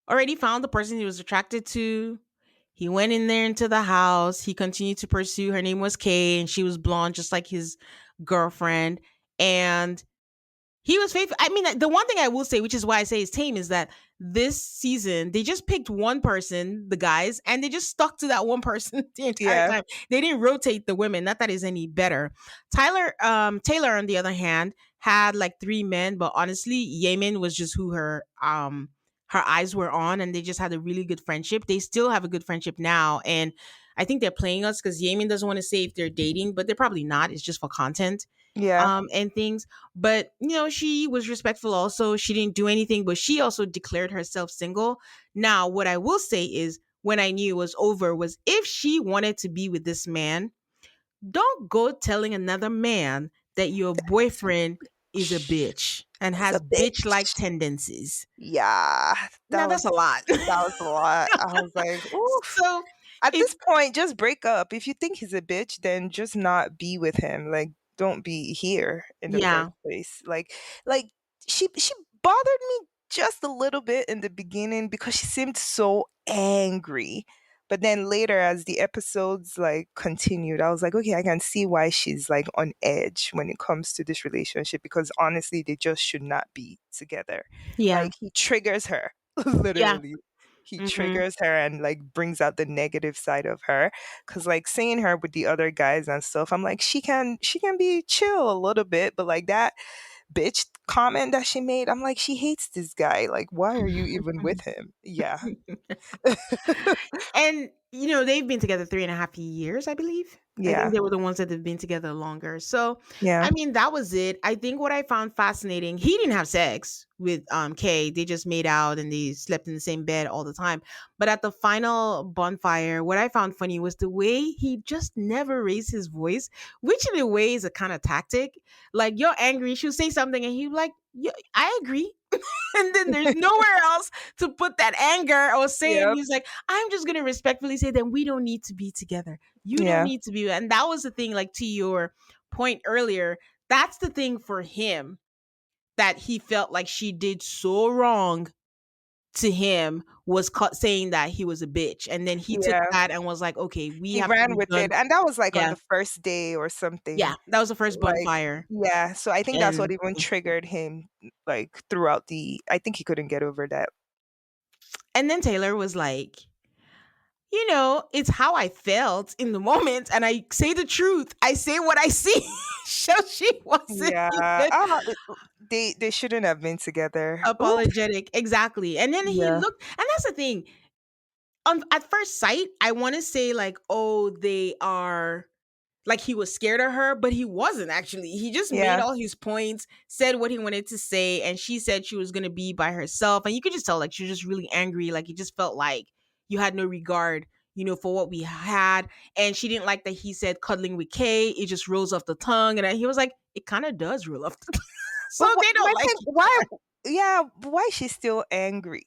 A: already found the person he was attracted to. He went in there into the house. He continued to pursue. Her name was Kay, and she was blonde, just like his girlfriend. And he was faithful. I mean, the one thing I will say, which is why I say it's tame, is that this season they just picked one person, the guys, and they just stuck to that one person the entire
B: yeah,
A: time. They didn't rotate the women. Not that is any better. Taylor, on the other hand, had like three men, but honestly, Yemen was just who her eyes were on, and they just had a really good friendship. They still have a good friendship now, and I think they're playing us because Yemen doesn't want to say if they're dating, but they're probably not. It's just for content
B: yeah.
A: and things. But she was respectful also. She didn't do anything, but she also declared herself single. Now, what I will say is when I knew it was over was if she wanted to be with this man, don't go telling another man that your boyfriend is a bitch and
B: It's a
A: has bitch like
B: bitch.
A: tendencies.
B: Yeah, that
A: Now
B: was
A: that's a lot.
B: that was a lot. I was like, oof.
A: So
B: At
A: it's
B: this point, just break up. If you think he's a bitch, then just not be with him. Like, don't be here in the first
A: yeah,
B: place. Like she bothered me just a little bit in the beginning because she seemed so angry. But then later, as the episodes like continued, I was like, okay, I can see why she's like on edge when it comes to this relationship because honestly, they just should not be together.
A: yeah,
B: Like he triggers her,
A: yeah.
B: literally. He
A: Hmm.
B: triggers her and like brings out the negative side of her. Cause like seeing her with the other guys and stuff, I'm like, she can be chill a little bit, but like that bitch comment that she made, I'm like, she hates this guy. Like, why are you even with him? Yeah.
A: And they've been together 3.5 years, I believe. I think
B: Yeah.
A: they were the ones that have been together longer. So,
B: Yeah.
A: I mean, that was it. I think what I found fascinating, he didn't have sex with Kay. They just made out and they slept in the same bed all the time. But at the final bonfire, what I found funny was the way he just never raised his voice, which in a way is a kind of tactic. Like, you're angry, she'll say something and he'll be like, yeah, I agree. And then there's nowhere else to put that anger or say it.
B: Yep.
A: He's like, I'm just gonna respectfully say that we don't need to be together. You don't
B: Yeah.
A: need to be. And that was the thing, like to your point earlier, that's the thing for him that he felt like she did so wrong to him was caught saying that he was a bitch. And then he took
B: Yeah.
A: that and was like, okay, we
B: He
A: have to
B: ran
A: be
B: with
A: done.
B: it. And that was like on
A: Yeah.
B: the first day or something.
A: Yeah. That was the first
B: Like,
A: bonfire.
B: yeah. So I think that's what
A: And
B: even triggered him like throughout I think he couldn't get over that.
A: and then Taylor was like, it's how I felt in the moment, and I say the truth. I say what I see. So she wasn't
B: Yeah.
A: even
B: They shouldn't have been together. Ooh.
A: apologetic. Exactly. And then he
B: Yeah.
A: looked, and that's the thing. At first sight, I want to say, like, oh, they are like he was scared of her, but he wasn't actually. He just made
B: Yeah.
A: all his points, said what he wanted to say, and she said she was gonna be by herself. And you could just tell like she was just really angry. Like it just felt like you had no regard, for what we had. And she didn't like that he said cuddling with Kay. It just rolls off the tongue. And he was like, it kind of does roll off the tongue. So
B: But
A: they
B: my
A: don't like
B: thing,
A: each
B: why?
A: other.
B: Yeah, why is she still angry?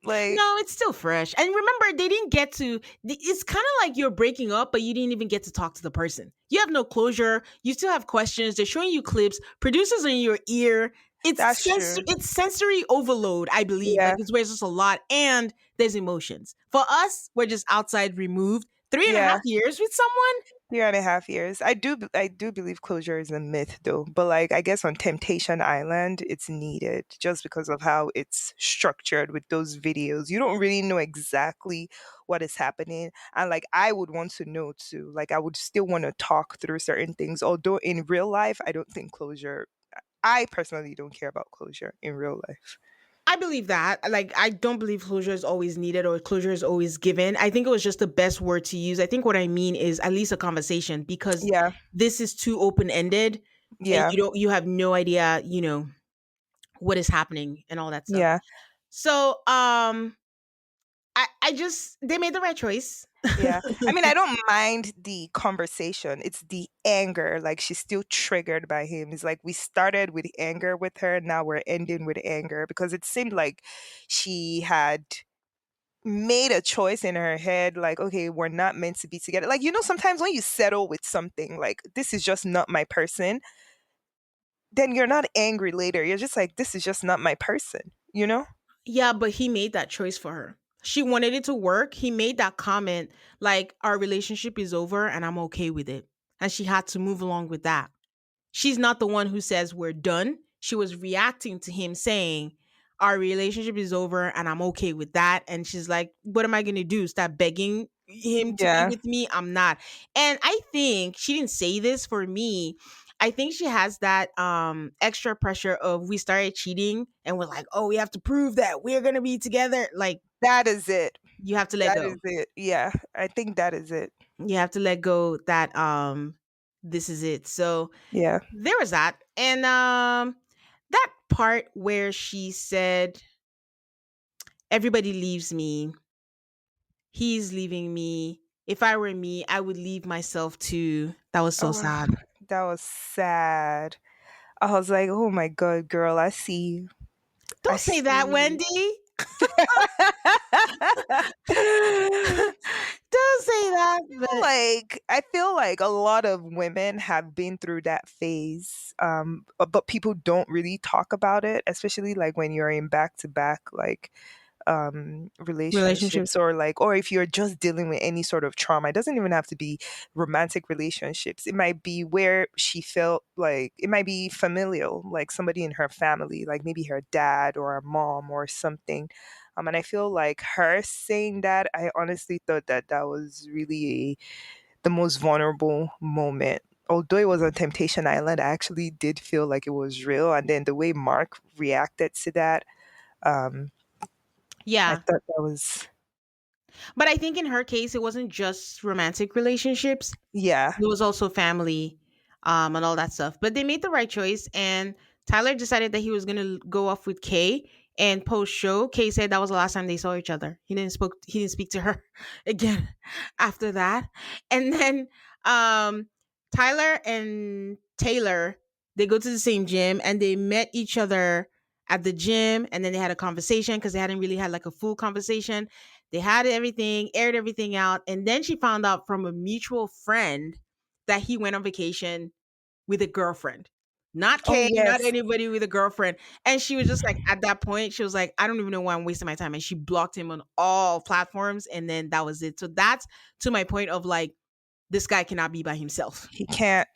B: Like,
A: No, it's still fresh. And remember, they didn't get to. It's kind of like you're breaking up, but you didn't even get to talk to the person. You have no closure. You still have questions. They're showing you clips. Producers are in your ear.
B: that's true.
A: It's sensory overload, I believe. Like
B: Yeah,
A: it's where it's just a lot, and there's emotions. For us, we're just outside removed. Three and a
B: yeah.
A: half years with someone.
B: 3.5 years. I do believe closure is a myth though. But like I guess on Temptation Island it's needed just because of how it's structured with those videos. You don't really know exactly what is happening. And like I would want to know too. Like I would still want to talk through certain things. Although in real life I don't think closure I personally don't care about closure in real life.
A: I believe that. Like, I don't believe closure is always needed or closure is always given. I think it was just the best word to use. I think what I mean is at least a conversation because
B: Yeah,
A: this is too open ended and
B: yeah,
A: you have no idea, what is happening and all that stuff.
B: yeah.
A: So, I just, they made the right choice.
B: Yeah. I mean, I don't mind the conversation. It's the anger. Like she's still triggered by him. It's like we started with anger with her, now we're ending with anger because it seemed like she had made a choice in her head like okay, we're not meant to be together. Like sometimes when you settle with something like this is just not my person, then you're not angry later. You're just like this is just not my person, you know?
A: Yeah, but he made that choice for her. She wanted it to work. He made that comment like, our relationship is over and I'm okay with it. And she had to move along with that. She's not the one who says we're done. She was reacting to him saying, our relationship is over and I'm okay with that. And she's like, what am I going to do? Start begging him to be
B: Yeah.
A: with me? I'm not. And I think she didn't say this for me. I think she has that extra pressure of we started cheating and we're like, oh, we have to prove that we're going to be together. Like,
B: That is it.
A: you have to let
B: That
A: go.
B: is it. Yeah. I think that is it.
A: You have to let go that this is it. So
B: Yeah.
A: there was that. And that part where she said everybody leaves me, He's leaving me. If I were me, I would leave myself too. That was so
B: Oh,
A: sad.
B: that was sad. I was like, "Oh my god, girl, I see you. I
A: Don't say
B: see
A: that,
B: you."
A: Wendy. Don't say that. But
B: I feel like a lot of women have been through that phase, but people don't really talk about it, especially like when you're in back to back
A: relationships.
B: relationships, or or if you're just dealing with any sort of trauma. It doesn't even have to be romantic relationships. It might be where she felt like it might be familial, like somebody in her family, like maybe her dad or her mom or something. And I feel like her saying that, I honestly thought that that was really the most vulnerable moment. Although it was on Temptation Island, I actually did feel like it was real. And then the way Mark reacted to that, um, I
A: Yeah.
B: thought that was,
A: But I think in her case, it wasn't just romantic relationships.
B: yeah,
A: It was also family, and all that stuff. But they made the right choice, and Tyler decided that he was gonna go off with Kay. And post show, Kay said that was the last time they saw each other. He didn't speak to her again after that. And then um, Tyler and Taylor, they go to the same gym, and they met each other at the gym, and then they had a conversation because they hadn't really had like a full conversation. They had everything, aired everything out, and then she found out from a mutual friend that he went on vacation with a girlfriend. Not
B: oh
A: Kay, not
B: yes,
A: anybody, with a girlfriend. And she was just like, at that point, she was like, I don't even know why I'm wasting my time. And she blocked him on all platforms. And then that was it. So that's to my point of like, this guy cannot be by himself.
B: he can't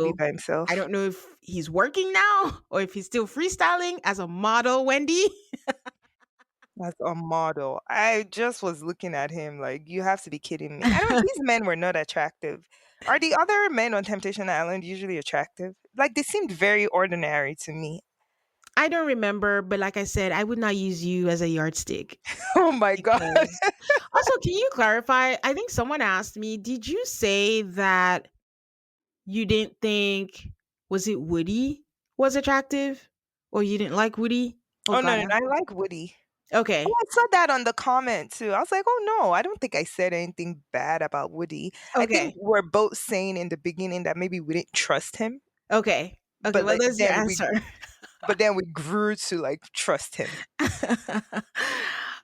B: be
A: So
B: by
A: I
B: himself
A: don't know if he's working now or if he's still freestyling as a model, Wendy.
B: as a model. I just was looking at him like, you have to be kidding me. I don't. These men were not attractive. Are the other men on Temptation Island usually attractive? Like they seemed very ordinary to me.
A: I don't remember, but like I said, I would not use you as a yardstick.
B: Oh my god.
A: Because also, can you clarify? I think someone asked me, did you say that you didn't think, was it Woody was attractive? Or you didn't like Woody? Oh
B: Oh no,
A: god.
B: no, no, I like Woody. Oh,
A: Okay.
B: I saw that on the comment too. I was like, "Oh no, I don't think I said anything bad about Woody." I think
A: Okay.
B: we're both saying in the beginning that maybe we didn't trust him,
A: Okay. Okay.
B: but
A: Well, there's your answer.
B: then we grew to like trust him.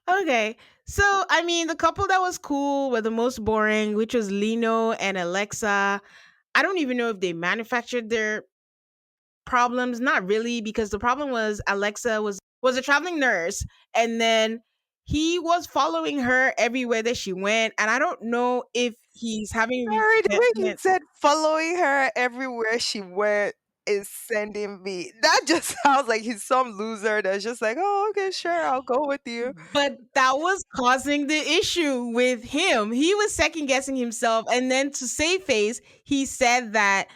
A: Okay. So, I mean, the couple that was cool were the most boring, which was Lino and Alexa. I don't even know if they manufactured their problems. Not really, because the problem was Alexa was a traveling nurse, and then he was following her everywhere that she went, and I don't know if he's having
B: Sorry, the way you
A: resentment.
B: said following her everywhere she went is sending me. That just sounds like he's some loser that's just like, "Oh, okay, sure, I'll go with you."
A: But that was causing the issue with him. He was second guessing himself. And then to save face, he said that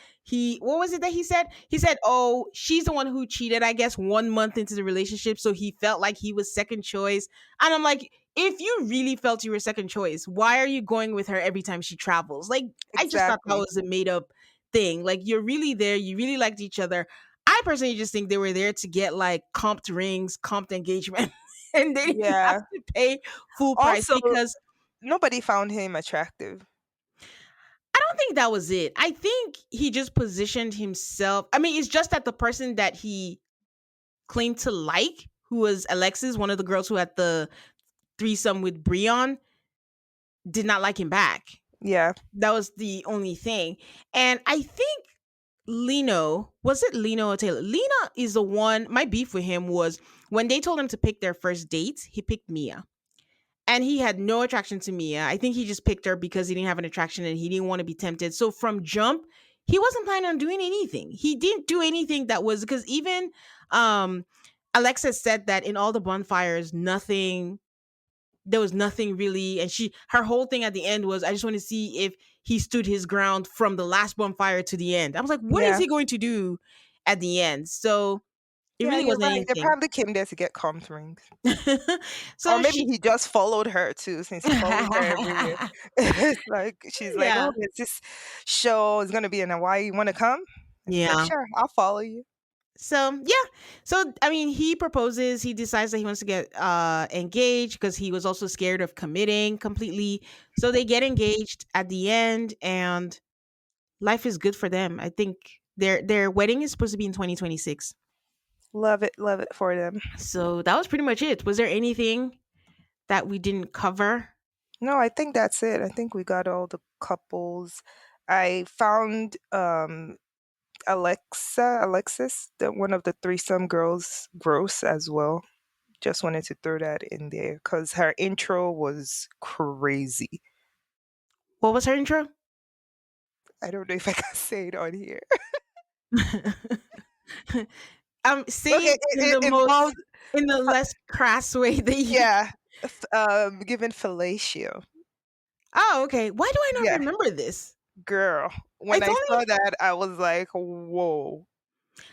A: what was it that he said? He said, oh, she's the one who cheated, I guess, 1 month into the relationship. So he felt like he was second choice. And I'm like, if you really felt you were second choice, why are you going with her every time she travels? Like, I just thought that
B: Exactly.
A: was a made up thing. Like, you're really there. You really liked each other. I personally just think they were there to get like comped rings, comped engagement. And they didn't have
B: Yeah.
A: to pay full price
B: Also,
A: because
B: nobody found him attractive.
A: I don't think that was it. I think he just positioned himself. I mean, it's just that the person that he claimed to like, who was Alexis, one of the girls who had the threesome with Brion, did not like him back.
B: Yeah.
A: That was the only thing. And I think Lino, was it Lino or Taylor? Lena is the one, my beef with him was when they told him to pick their first date, he picked Mia. And he had no attraction to Mia. I think he just picked her because he didn't have an attraction and he didn't want to be tempted. So from jump, he wasn't planning on doing anything. He didn't do anything that was because even um Alexa said that in all the bonfires, nothing there was nothing really, and her whole thing at the end was, I just want to see if he stood his ground from the last bonfire to the end. I was like, what is
B: Yeah.
A: he going to do at the end? So it
B: Yeah,
A: really
B: you're
A: wasn't
B: right. They
A: anything.
B: probably came there to get comp rings. Or
A: So
B: maybe
A: she
B: he just followed her too, since he follows her everywhere. It's like she's like,
A: yeah.
B: "Oh, there's this show is gonna be in Hawaii. You wanna come?" And he's like,
A: Yeah.
B: "Sure, I'll follow you."
A: So yeah, so I mean, he proposes. He decides that he wants to get engaged because he was also scared of committing completely. So they get engaged at the end, and life is good for them. I think their wedding is supposed to be in 2026.
B: Love it for them.
A: So that was pretty much it. Was there anything that we didn't cover?
B: No, I think that's it. I think we got all the couples. I found Alexis, the one of the threesome girls, gross as well. Just wanted to throw that in there because her intro was crazy.
A: What was her intro?
B: I don't know if I can say it on here.
A: Say
B: Okay,
A: it in the
B: it
A: most
B: involved,
A: in the less crass way that you.
B: yeah, given fellatio.
A: Oh, okay. Why do I not
B: Yeah,
A: remember this?
B: girl. When
A: It's
B: I
A: only
B: saw that, I was like, whoa.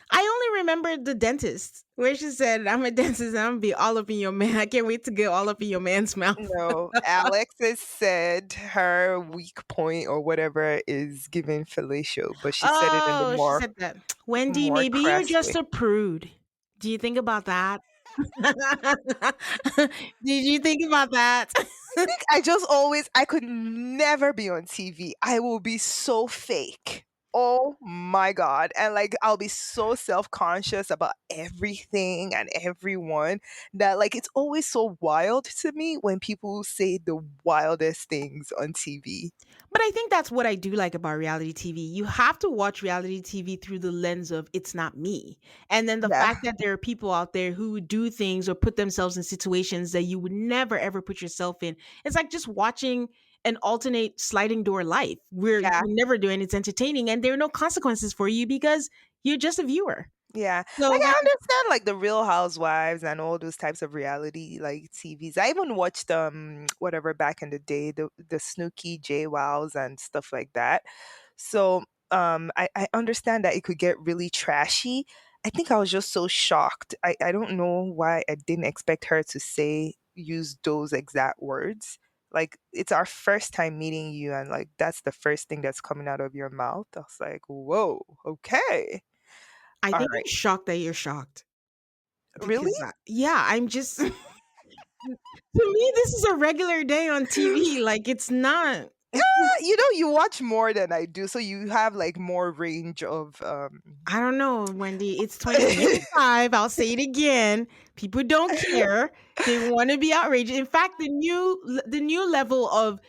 A: I only remembered the dentist where she said, "I'm a dentist and I'm gonna be all up in your man. I can't wait to get all up in your man's mouth."
B: No, Alexis said her weak point or whatever is giving fellatio, but she said it in the
A: Oh, she said that. Wendy,
B: more
A: maybe you're
B: crass
A: just
B: way.
A: a prude. Do you think about that? Did you think about that?
B: Think I just always I could never be on TV. I will be so fake. Oh my god. And like I'll be so self-conscious about everything and everyone that like it's always so wild to me when people say the wildest things on TV.
A: But I think that's what I do like about reality TV. You have to watch reality TV through the lens of it's not me. And then the
B: Yeah.
A: fact that there are people out there who do things or put themselves in situations that you would never ever put yourself in. It's like just watching an alternate sliding door life where you
B: Yeah.
A: would never do, and it's entertaining and there are no consequences for you because you're just a viewer.
B: Yeah.
A: So
B: Like
A: that
B: I understand like the Real Housewives and all those types of reality like TVs. I even watched whatever back in the day, the Snooki J Wows and stuff like that. So I understand that it could get really trashy. I think I was just so shocked. I don't know why I didn't expect her to say use those exact words. Like it's our first time meeting you and like that's the first thing that's coming out of your mouth. I was like, whoa, okay.
A: I
B: All
A: think
B: right.
A: I'm shocked that you're shocked
B: Really?
A: because yeah, I'm just to me this is a regular day on TV. Like it's not. It's
B: You know, you watch more than I do, so you have like more range of
A: I don't know, Wendy. It's 2025. I'll say it again. People don't care. They want to be outraged. In fact, the new level of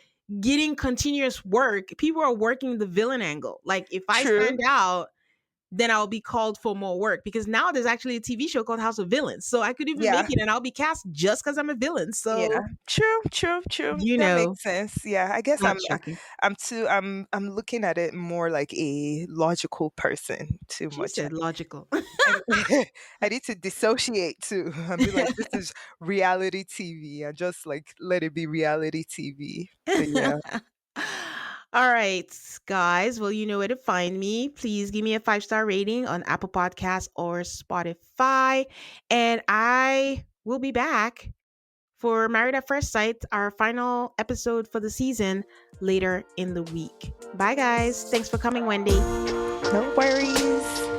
A: getting continuous work, people are working the villain angle. Like if I
B: True.
A: stand out, then I'll be called for more work because now there's actually a TV show called House of Villains. So I could even make
B: Yeah.
A: it and I'll be cast just because I'm a villain.
B: Yeah.
A: So,
B: True.
A: you
B: That
A: know,
B: makes sense. Yeah. I guess
A: not shocking.
B: I'm looking at it more like a logical person too
A: She
B: much.
A: said logical.
B: I, I need to dissociate too and be like, this is reality TV and just like let it be reality TV. But yeah.
A: All right, guys. Well, you know where to find me. Please give me a 5-star rating on Apple Podcasts or Spotify. And I will be back for Married at First Sight, our final episode for the season later in the week. Bye, guys. Thanks for coming, Wendy.
B: No worries.